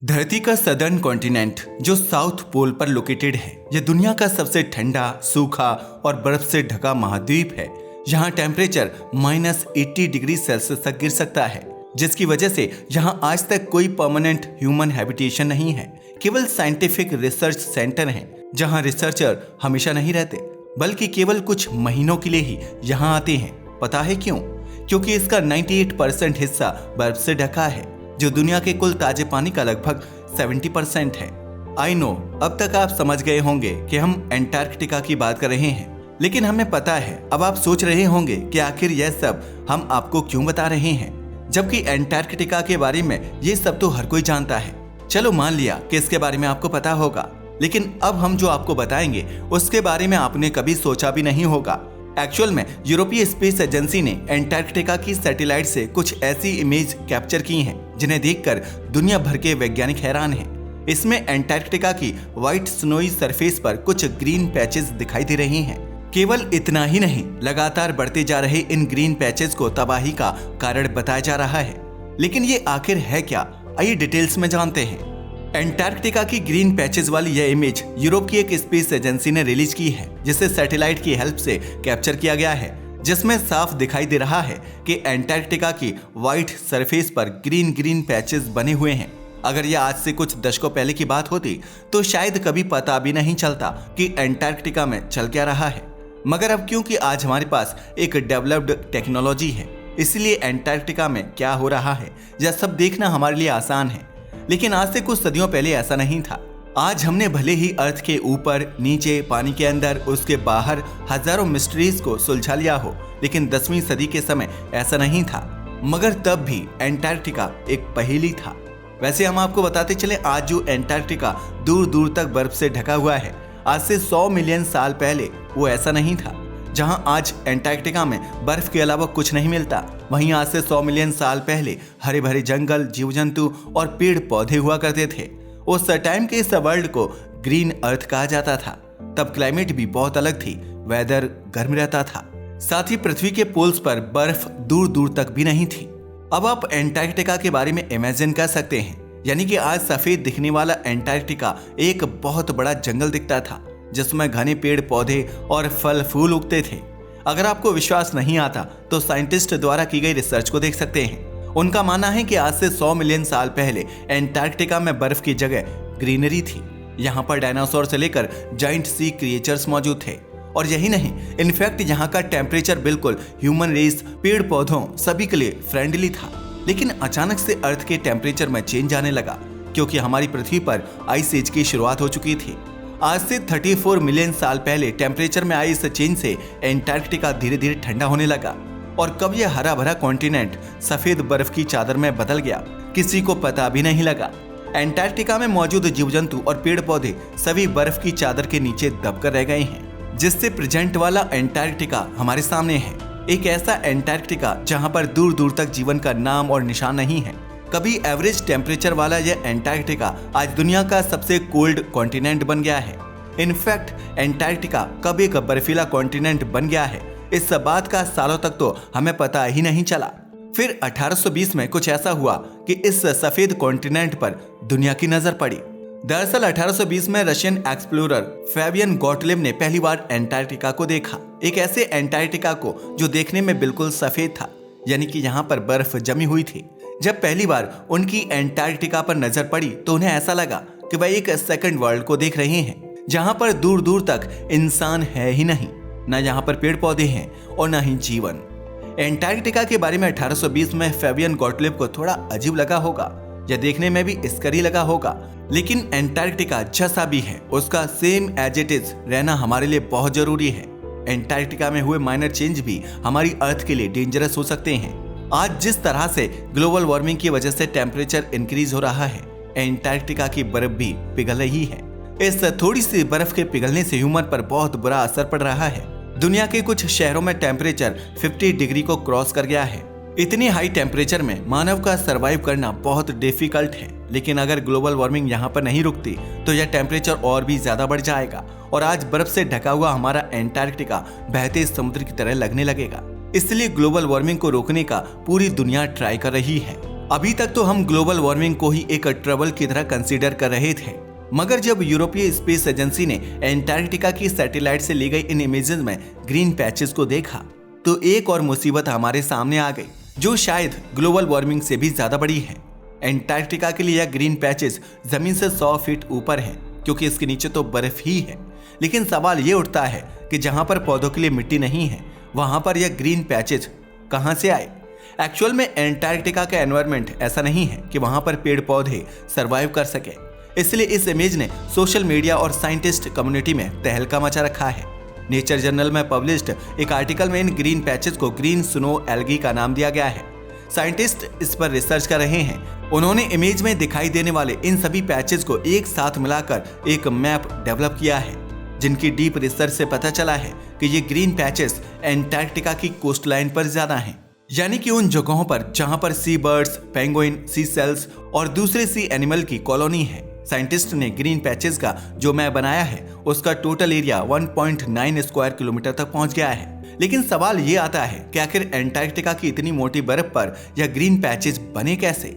धरती का southern continent जो साउथ पोल पर लोकेटेड है, यह दुनिया का सबसे ठंडा, सूखा और बर्फ से ढका महाद्वीप है। यहाँ टेम्परेचर -80 डिग्री सेल्सियस तक गिर सकता है, जिसकी वजह से यहाँ आज तक कोई परमानेंट ह्यूमन हैबिटेशन नहीं है। केवल साइंटिफिक रिसर्च सेंटर हैं, जहाँ रिसर्चर हमेशा नहीं रहते, बल्कि केवल कुछ महीनों के लिए ही यहाँ आते हैं। पता है क्यों? क्योंकि इसका 98% हिस्सा बर्फ से ढका है, जो दुनिया के कुल ताजे पानी का लगभग 70% है। आई नो, अब तक आप समझ गए होंगे कि हम एंटार्कटिका की बात कर रहे हैं, लेकिन हमें पता है। अब आप सोच रहे होंगे कि आखिर यह सब हम आपको क्यों बता रहे हैं, जबकि एंटार्कटिका के बारे में ये सब तो हर कोई जानता है। चलो मान लिया कि इसके बारे में आपको पता होगा, लेकिन अब हम जो आपको बताएंगे उसके बारे में आपने कभी सोचा भी नहीं होगा। एक्चुअल में यूरोपीय स्पेस एजेंसी ने एंटार्कटिका की सैटेलाइट से कुछ ऐसी इमेज कैप्चर की हैं, जिन्हें देखकर दुनिया भर के वैज्ञानिक हैरान हैं। इसमें एंटार्कटिका की व्हाइट स्नोई सरफेस पर कुछ ग्रीन पैचेस दिखाई दे रही हैं। केवल इतना ही नहीं, लगातार बढ़ते जा रहे इन ग्रीन पैचेस को तबाही का कारण बताया जा रहा है। लेकिन ये आखिर है क्या? आइए डिटेल्स में जानते हैं। एंटार्कटिका की ग्रीन पैचेस वाली यह इमेज यूरोप की एक स्पेस एजेंसी ने रिलीज की है, जिसे सैटेलाइट की हेल्प से कैप्चर किया गया है, जिसमें साफ दिखाई दे रहा है कि एंटार्कटिका की व्हाइट सरफेस पर ग्रीन ग्रीन पैचेस बने हुए हैं। अगर यह आज से कुछ दशकों पहले की बात होती तो शायद कभी पता भी नहीं चलता कि एंटार्कटिका में चल क्या रहा है। मगर अब क्योंकि आज हमारे पास एक डेवलप्ड टेक्नोलॉजी है, इसलिए एंटार्कटिका में क्या हो रहा है यह सब देखना हमारे लिए आसान है। लेकिन आज से कुछ सदियों पहले ऐसा नहीं था। आज हमने भले ही अर्थ के ऊपर, नीचे, पानी के अंदर, उसके बाहर हजारों मिस्ट्रीज को सुलझा लिया हो, लेकिन 10वीं सदी के समय ऐसा नहीं था। मगर तब भी एंटार्कटिका एक पहेली था। वैसे हम आपको बताते चले, आज जो एंटार्कटिका दूर दूर तक बर्फ से ढका हुआ है, आज से 100 मिलियन साल पहले वो ऐसा नहीं था। जहां आज एंटार्कटिका में बर्फ के अलावा कुछ नहीं मिलता, वहीं आज से 100 मिलियन साल पहले हरे भरे जंगल, जीव जंतु और पेड़ पौधे हुआ करते थे। उस टाइम के इस वर्ल्ड को ग्रीन अर्थ कहा जाता था। तब क्लाइमेट भी बहुत अलग थी, वेदर गर्म रहता था, साथ ही पृथ्वी के पोल्स पर बर्फ दूर दूर तक भी नहीं थी। अब आप एंटार्कटिका के बारे में इमेजिन कर सकते हैं, यानी कि आज सफेद दिखने वाला एंटार्कटिका एक बहुत बड़ा जंगल दिखता था, जिसमें घने पेड़ पौधे और फल फूल उगते थे। अगर आपको विश्वास नहीं आता तो साइंटिस्ट द्वारा की गई रिसर्च को देख सकते हैं। उनका मानना है कि आज से 100 मिलियन साल पहले एंटार्कटिका में बर्फ की जगह ग्रीनरी थी। यहाँ पर डायनासोर से लेकर जाइंट सी क्रिएचर्स मौजूद थे। और यही नहीं, इनफैक्ट यहाँ का टेम्परेचर बिल्कुल ह्यूमन रेस, पेड़ पौधों सभी के लिए फ्रेंडली था। लेकिन अचानक से अर्थ के टेम्परेचर में चेंज आने लगा, क्योंकि हमारी पृथ्वी पर आइस एज की शुरुआत हो चुकी थी। आज से 34 मिलियन साल पहले टेम्परेचर में आई इस चेंज से एंटार्कटिका धीरे धीरे ठंडा होने लगा। और कब यह हरा भरा कॉन्टिनेंट सफेद बर्फ की चादर में बदल गया, किसी को पता भी नहीं लगा। एंटार्कटिका में मौजूद जीव जंतु और पेड़ पौधे सभी बर्फ की चादर के नीचे दबकर रह गए हैं, जिससे प्रेजेंट वाला एंटार्कटिका हमारे सामने है। एक ऐसा एंटार्कटिका जहाँ पर दूर दूर तक जीवन का नाम और निशान नहीं है। कभी एवरेज टेम्परेचर वाला यह एंटार्कटिका आज दुनिया का सबसे कोल्ड कॉन्टिनेंट बन गया है। इनफैक्ट एंटार्कटिका कब एक बर्फीला कॉन्टिनेंट बन गया है, इस बात का सालों तक तो हमें पता ही नहीं चला। फिर 1820 में कुछ ऐसा हुआ कि इस सफेद कॉन्टिनेंट पर दुनिया की नजर पड़ी। दरअसल 1820 में रशियन एक्सप्लोरर फेबियन गॉटलिब ने पहली बार एंटार्कटिका को देखा। एक ऐसे एंटार्कटिका को जो देखने में बिल्कुल सफेद था, यानी कि यहाँ पर बर्फ जमी हुई थी। जब पहली बार उनकी एंटार्कटिका पर नजर पड़ी तो उन्हें ऐसा लगा कि वह एक सेकंड वर्ल्ड को देख रहे हैं, जहां पर दूर दूर तक इंसान है ही नहीं, न यहाँ पर पेड़ पौधे हैं और न ही जीवन। एंटार्कटिका के बारे में 1820 में फेबियन गॉटलिब को थोड़ा अजीब लगा होगा, यह देखने में भी स्करी लगा होगा। लेकिन एंटार्कटिका जैसा भी है, उसका सेम एज इट इज रहना हमारे लिए बहुत जरूरी है। एंटार्कटिका में हुए माइनर चेंज भी हमारी अर्थ के लिए डेंजरस हो सकते हैं। आज जिस तरह से ग्लोबल वार्मिंग की वजह से टेम्परेचर इंक्रीज हो रहा है, एंटार्कटिका की बर्फ भी पिघल रही है। इस थोड़ी सी बर्फ के पिघलने से ह्यूमन पर बहुत बुरा असर पड़ रहा है। दुनिया के कुछ शहरों में टेम्परेचर 50 डिग्री को क्रॉस कर गया है। इतनी हाई टेम्परेचर में मानव का सरवाइव करना बहुत डिफिकल्ट है। लेकिन अगर ग्लोबल वार्मिंग यहाँ पर नहीं रुकती तो यह टेम्परेचर और भी ज्यादा बढ़ जाएगा और आज बर्फ से ढका हुआ हमारा एंटार्कटिका बहते समुद्र की तरह लगने लगेगा। इसलिए ग्लोबल वार्मिंग को रोकने का पूरी दुनिया ट्राई कर रही है। अभी तक तो हम ग्लोबल वार्मिंग को ही एक ट्रबल की तरह कंसीडर कर रहे थे, मगर जब यूरोपीय स्पेस एजेंसी ने एंटार्क्टिका की सैटेलाइट से ली गई इन इमेजेस में ग्रीन पैचेस को देखा तो एक और मुसीबत हमारे सामने आ गई, जो शायद ग्लोबल वार्मिंग से भी ज्यादा बड़ी है। एंटार्क्टिका के लिए यह ग्रीन पैचेस जमीन से 100 फीट ऊपर है, क्योंकि इसके नीचे तो बर्फ ही है। लेकिन सवाल ये उठता है कि जहां पर पौधों के लिए मिट्टी नहीं है, वहां पर यह ग्रीन पैचेस कहां से आए? एक्चुअल में एंटार्क्टिका का एनवायरनमेंट ऐसा नहीं है कि वहां पर पेड़ पौधे सरवाइव कर सके, इसलिए इस इमेज ने सोशल मीडिया और साइंटिस्ट कम्युनिटी में तहलका मचा रखा है। नेचर जर्नल में पब्लिश्ड एक आर्टिकल में इन ग्रीन पैचेस को ग्रीन स्नो एल्गी का नाम दिया गया है। साइंटिस्ट इस पर रिसर्च कर रहे हैं। उन्होंने इमेज में दिखाई देने वाले इन सभी पैचेस को एक साथ मिलाकर एक मैप डेवलप किया है, जिनकी डीप रिसर्च से पता चला है कि ये ग्रीन पैचेस एंटार्क्टिका की कोस्ट लाइन पर ज्यादा हैं, यानी कि उन जगहों पर जहां पर सी बर्ड्स, पेंगुइन, सी सेल्स और दूसरे सी एनिमल की कॉलोनी है। साइंटिस्ट ने ग्रीन पैचेस का जो मैप बनाया है उसका टोटल एरिया 1.9 स्क्वायर किलोमीटर तक पहुंच गया है। लेकिन सवाल ये आता है कि आखिर एंटार्क्टिका की इतनी मोटी बर्फ पर यह ग्रीन पैचेस बने कैसे?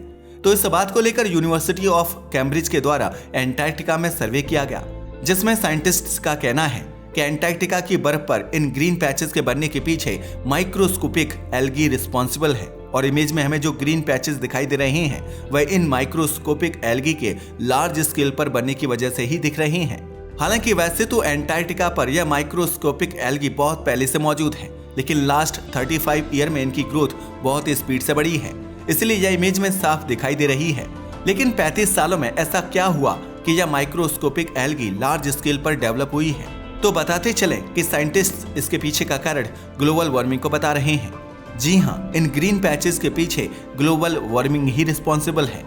तो इस बात को लेकर यूनिवर्सिटी ऑफ कैम्ब्रिज के द्वारा एंटार्क्टिका में सर्वे किया गया, जिसमें साइंटिस्ट्स का कहना है कि एंटार्क्टिका की बर्फ पर इन ग्रीन पैचेस के बनने के पीछे माइक्रोस्कोपिक एल्गी रिस्पॉन्सिबल है। और इमेज में हमें जो ग्रीन पैचेस दिखाई दे रहे हैं वह इन माइक्रोस्कोपिक एल्गी के लार्ज स्केल पर बनने की वजह से ही दिख रहे हैं। हालांकि वैसे तो एंटार्क्टिका पर यह माइक्रोस्कोपिक एल्गी बहुत पहले से मौजूद है, लेकिन लास्ट 35 ईयर में इनकी ग्रोथ बहुत स्पीड से बढ़ी है, इसलिए यह इमेज में साफ दिखाई दे रही है। लेकिन 35 सालों में ऐसा क्या हुआ कि यह माइक्रोस्कोपिक एल्गी लार्ज स्केल पर डेवलप हुई है? तो बताते चले कि साइंटिस्ट इसके पीछे का कारण ग्लोबल वार्मिंग को बता रहे हैं। जी हाँ, इन ग्रीन पैचेस के पीछे ग्लोबल वार्मिंग ही रिस्पॉन्सिबल है।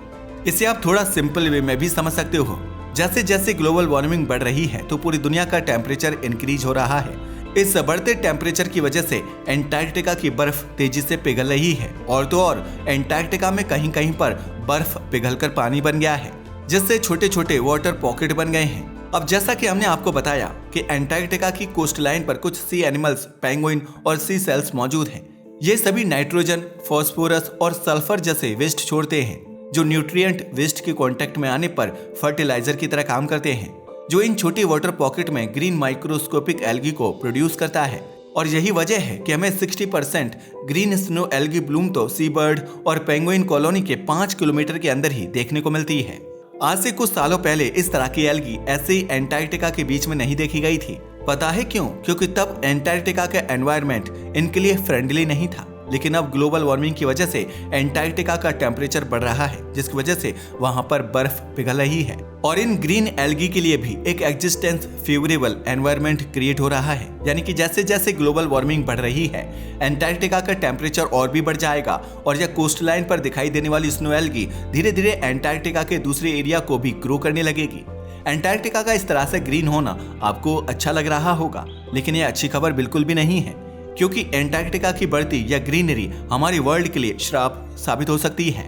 इसे आप थोड़ा सिंपल वे में भी समझ सकते हो। जैसे जैसे ग्लोबल वार्मिंग बढ़ रही है तो पूरी दुनिया का टेम्परेचर इंक्रीज हो रहा है। इस बढ़ते टेम्परेचर की वजह से एंटार्क्टिका की बर्फ तेजी से पिघल रही है, और तो और एंटार्क्टिका में कहीं कहीं पर बर्फ पिघलकर पानी बन गया है, जिससे छोटे छोटे वाटर पॉकेट बन गए हैं। अब जैसा कि हमने आपको बताया कि एंटार्क्टिका की कोस्ट लाइन पर कुछ सी एनिमल्स, पेंगुइन और सी सेल्स मौजूद हैं। ये सभी नाइट्रोजन, फास्फोरस और सल्फर जैसे वेस्ट छोड़ते हैं, जो न्यूट्रिएंट वेस्ट के कांटेक्ट में आने पर फर्टिलाइजर की तरह काम करते हैं, जो इन छोटी वाटर पॉकेट में ग्रीन माइक्रोस्कोपिक एल्गी को प्रोड्यूस करता है। और यही वजह है कि हमें 60% ग्रीन स्नो एल्गी ब्लूम तो सी बर्ड और पेंगुइन कॉलोनी के 5 किलोमीटर के अंदर ही देखने को मिलती है। आज से कुछ सालों पहले इस तरह की एल्गी ऐसे ही एंटार्क्टिका के बीच में नहीं देखी गई थी। पता है क्यों? क्योंकि तब एंटार्क्टिका का एनवायरनमेंट इनके लिए फ्रेंडली नहीं था। लेकिन अब ग्लोबल वार्मिंग की वजह से एंटार्क्टिका का टेम्परेचर बढ़ रहा है, जिसकी वजह से वहां पर बर्फ पिघल रही है, और इन ग्रीन एल्गी के लिए भी एक एग्जिस्टेंस फेवरेबल एनवायरनमेंट क्रिएट हो रहा है। यानी कि जैसे जैसे ग्लोबल वार्मिंग बढ़ रही है, एंटार्क्टिका का टेम्परेचर और भी बढ़ जाएगा, और यह कोस्ट लाइन पर दिखाई देने वाली स्नो एल्गी धीरे धीरे एंटार्क्टिका के दूसरे एरिया को भी ग्रो करने लगेगी। एंटार्क्टिका का इस तरह से ग्रीन होना आपको अच्छा लग रहा होगा, लेकिन यह अच्छी खबर बिल्कुल भी नहीं है, क्योंकि एंटार्क्टिका की बढ़ती या ग्रीनरी हमारी वर्ल्ड के लिए श्राप साबित हो सकती है।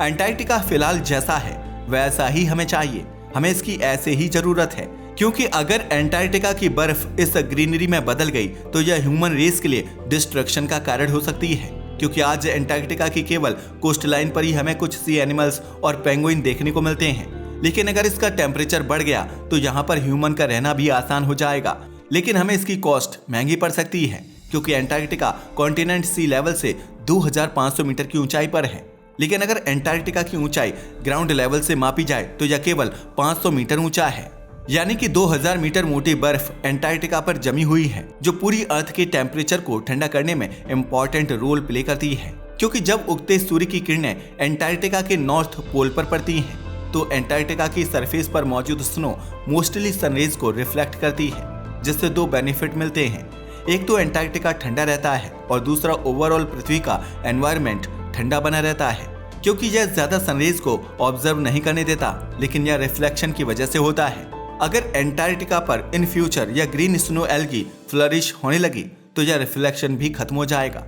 एंटार्क्टिका फिलहाल जैसा है वैसा ही हमें चाहिए, हमें इसकी ऐसे ही जरूरत है, क्योंकि अगर एंटार्क्टिका की बर्फ इस ग्रीनरी में बदल गई तो यह ह्यूमन रेस के लिए डिस्ट्रक्शन का कारण हो सकती है। क्योंकि आज एंटार्क्टिका की केवल कोस्ट लाइन पर ही हमें कुछ सी एनिमल्स और पेंगुइन देखने को मिलते हैं, लेकिन अगर इसका टेम्परेचर बढ़ गया तो यहाँ पर ह्यूमन का रहना भी आसान हो जाएगा। लेकिन हमें इसकी कॉस्ट महंगी पड़ सकती है, क्योंकि एंटार्क्टिका कॉन्टिनेंट सी लेवल से 2500 मीटर की ऊंचाई पर है। लेकिन अगर एंटार्क्टिका की ऊंचाई ग्राउंड लेवल से मापी जाए तो यह केवल 500 मीटर ऊंचा है। यानी कि 2000 मीटर मोटी बर्फ एंटार्क्टिका पर जमी हुई है, जो पूरी अर्थ के टेम्परेचर को ठंडा करने में इंपॉर्टेंट रोल प्ले करती है। क्योंकि जब उगते सूर्य की किरणें एंटार्क्टिका के नॉर्थ पोल पर पड़ती हैं, तो एंटार्क्टिका की सरफेस पर मौजूद स्नो मोस्टली सनरेज को रिफ्लेक्ट करती है, जिससे दो बेनिफिट मिलते हैं। एक तो एंटार्क्टिका ठंडा रहता है, और दूसरा ओवरऑल पृथ्वी का एनवायरनमेंट ठंडा बना रहता है, क्योंकि यह ज्यादा सनरेज को ऑब्जर्व नहीं करने देता, लेकिन यह रिफ्लेक्शन की वजह से होता है। अगर एंटार्क्टिका पर इन फ्यूचर यह ग्रीन स्नो एल्गी फ्लरिश होने लगी तो यह रिफ्लेक्शन भी खत्म हो जाएगा,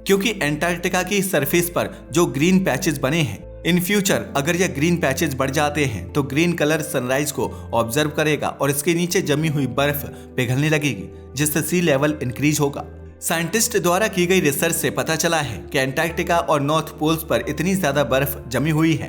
क्योंकि एंटार्क्टिका की सरफेस पर जो ग्रीन पैचेस बने हैं, इन फ्यूचर अगर यह ग्रीन पैचेस बढ़ जाते हैं तो ग्रीन कलर सनराइज को ऑब्जर्व करेगा और इसके नीचे जमी हुई बर्फ पिघलने लगेगी, जिससे सी लेवल इंक्रीज होगा। साइंटिस्ट द्वारा की गई रिसर्च से पता चला है कि अंटार्कटिका और नॉर्थ पोल्स पर इतनी ज्यादा बर्फ जमी हुई है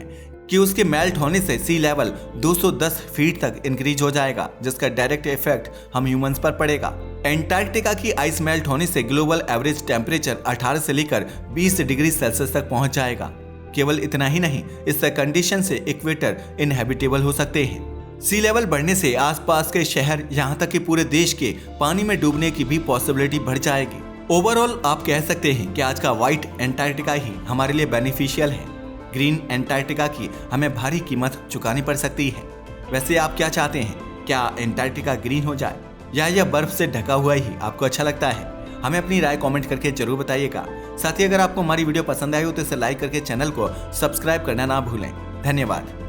कि उसके मेल्ट होने से सी लेवल 210 फीट तक इंक्रीज हो जाएगा, जिसका डायरेक्ट इफेक्ट हम ह्यूमंस पर पड़ेगा। अंटार्कटिका की आइस मेल्ट होने से ग्लोबल एवरेज टेम्परेचर 18 से लेकर 20 डिग्री सेल्सियस तक पहुंच जाएगा। केवल इतना ही नहीं, इस कंडीशन से इक्वेटर इनहेबिटेबल हो सकते हैं। सी लेवल बढ़ने से आसपास के शहर यहाँ तक कि पूरे देश के पानी में डूबने की भी पॉसिबिलिटी बढ़ जाएगी। ओवरऑल आप कह सकते हैं कि आज का व्हाइट अंटार्कटिका ही हमारे लिए बेनिफिशियल है। ग्रीन अंटार्कटिका की हमें भारी कीमत चुकानी पड़ सकती है। वैसे आप क्या चाहते हैं, क्या अंटार्कटिका ग्रीन हो जाए या यह बर्फ से ढका हुआ ही आपको अच्छा लगता है? हमें अपनी राय कमेंट करके जरूर बताइएगा। साथ ही अगर आपको हमारी वीडियो पसंद आई हो तो इसे लाइक करके चैनल को सब्सक्राइब करना ना भूलें। धन्यवाद।